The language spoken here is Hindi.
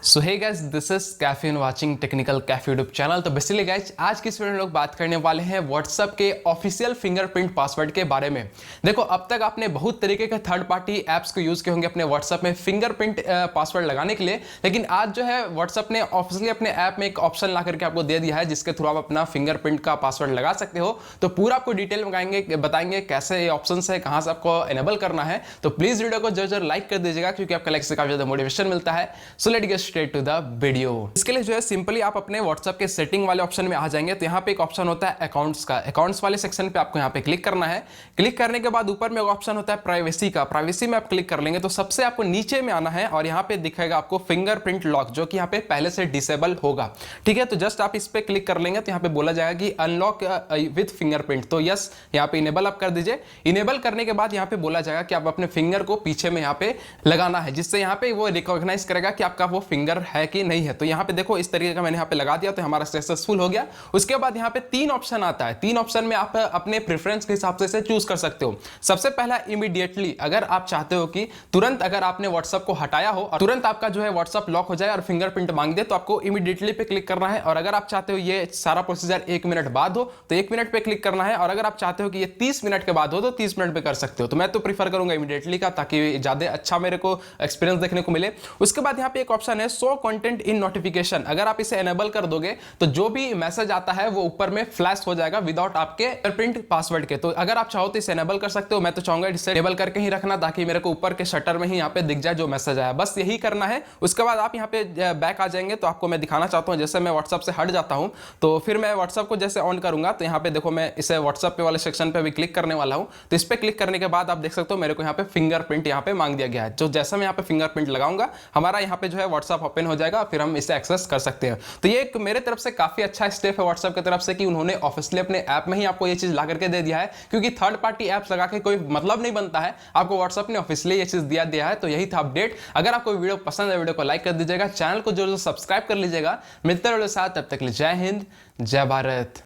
So hey guys, this is Kaifi and watching technical Kaifi YouTube channel. तो बेसिकली गाइस, आज की इस वीडियो में लोग बात करने वाले हैं व्हाट्सएप के ऑफिशियल फिंगरप्रिंट पासवर्ड के बारे में। देखो, अब तक आपने बहुत तरीके के थर्ड पार्टी एप्स को यूज किए होंगे अपने व्हाट्सएप में फिंगरप्रिंट पासवर्ड लगाने के लिए, लेकिन आज जो है व्हाट्सएप ने ऑफिशियली अपने ऐप में एक ऑप्शन ला करके आपको दे दिया है जिसके थ्रू आप अपना फिंगरप्रिंट का पासवर्ड लगा सकते हो। तो पूरा आपको डिटेल में बताएंगे कैसे ये ऑप्शन है, कहां से आपको एनेबल करना है। तो प्लीज वीडियो को जरूर लाइक कर दीजिएगा क्योंकि आपका लाइक से काफी ज्यादा मोटिवेशन मिलता है। So let's get straight to the video. इसके लिए जो है सिंपली आप अपने व्हाट्सएप के सेटिंग वाले ऑप्शन में आ जाएंगे। तो यहाँ पे एक ऑप्शन होता है अकाउंट्स का। अकाउंट्स वाले सेक्शन पे आपको यहाँ पे क्लिक करना है। क्लिक करने के बाद ऊपर में एक ऑप्शन होता है प्राइवेसी का। प्राइवेसी में आप क्लिक कर लेंगे तो सबसे आपको नीचे में आना है और यहाँ पे दिखेगा आपको फिंगरप्रिंट लॉक, जो कि यहाँ पे पहले से डिसेबल होगा। ठीक है, तो जस्ट आप इस पे क्लिक कर लेंगे तो यहाँ पे बोला जाएगा कि अनलॉक विथ फिंगरप्रिंट। तो यस, यहाँ पे इनेबल आप कर दीजिए। इनेबल करने के बाद यहाँ पे बोला जाएगा कि आप अपने फिंगर को पीछे में यहाँ पे लगाना है, जिससे यहाँ पे वो रिकॉग्नाइज करेगा कि आपका वो फिंगर है कि नहीं है। तो यहाँ पे देखो, इस तरीके का मैंने यहाँ पे लगा दिया तो हमारा सक्सेसफुल हो गया। उसके बाद यहाँ पे तीन ऑप्शन आता है। तीन ऑप्शन में आप अपने प्रेफरेंस के हिसाब से इसे चूज कर सकते हो। सबसे पहला इमीडिएटली, अगर आप चाहते हो कि तुरंत अगर आपने व्हाट्सएप को हटाया हो और तुरंत आपका जो है व्हाट्सएप लॉक हो जाए और फिंगरप्रिंट मांग दे, तो आपको इमीडिएटली पे क्लिक करना है। और अगर आप चाहते हो ये सारा प्रोसीजर 1 मिनट बाद हो तो 1 मिनट पे क्लिक करना है। और अगर आप चाहते हो कि ये 30 मिनट के बाद हो तो 30 मिनट पे कर सकते हो। तो मैं तो प्रीफर करूंगा इमीडिएटली का, ताकि ज्यादा अच्छा मेरे को एक्सपीरियंस देखने को मिले। उसके बाद यहाँ पे एक ऑप्शन है शो कंटेंट इन नोटिफिकेशन। अगर आप इसे एनेबल कर दोगे तो जो भी मैसेज आता है वो ऊपर में फ्लैश हो जाएगा विदाउट आपके फिंगरप्रिंट पासवर्ड के। तो अगर आप चाहो तो इसे एनेबल कर सकते हो। मैं तो चाहूंगा इसे एनेबल करके ही रखना, ताकि मेरे को ऊपर के शटर में ही यहाँ पे दिख जाए जो मैसेज आया। बस यही करना है। उसके बाद आप यहाँ पे बैक आ जाएंगे। तो आपको मैं दिखाना चाहता हूँ, जैसे मैं व्हाट्सएप से हट जाता हूँ तो फिर मैं व्हाट्सएप को जैसे ऑन करूंगा तो यहाँ पे देखो, मैं इसे व्हाट्सएप पे वाले सेक्शन पे भी क्लिक करने वाला हूँ। तो इस पे क्लिक करने के बाद आप देख सकते हो मेरे को यहाँ पे फिंगरप्रिंट यहाँ पे मांग दिया गया है। जो जैसा मैं यहाँ पे फिंगरप्रिंट लगाऊंगा, हमारा यहाँ पे जो है व्हाट्सएप ओपन हो जाएगा, फिर हम इसे एक्सेस कर सकते हैं। तो ये एक मेरे तरफ से काफी अच्छा स्टेप है व्हाट्सएप की तरफ से कि उन्होंने ऑफिशियली अपने ऐप में ही आपको ये चीज ला करके दे दिया है, क्योंकि थर्ड पार्टी ऐप्स लगा के कोई मतलब नहीं बनता है। आपको व्हाट्सएप ने ऑफिशियली ये चीज दिया है। तो यही था अपडेट। अगर आपको वीडियो पसंद है, वीडियो को लाइक कर दीजिएगा, चैनल को जरूर सब्सक्राइब कर लीजिएगा। मिलते रहो साथ, तब तक के लिए जय हिंद, जय भारत।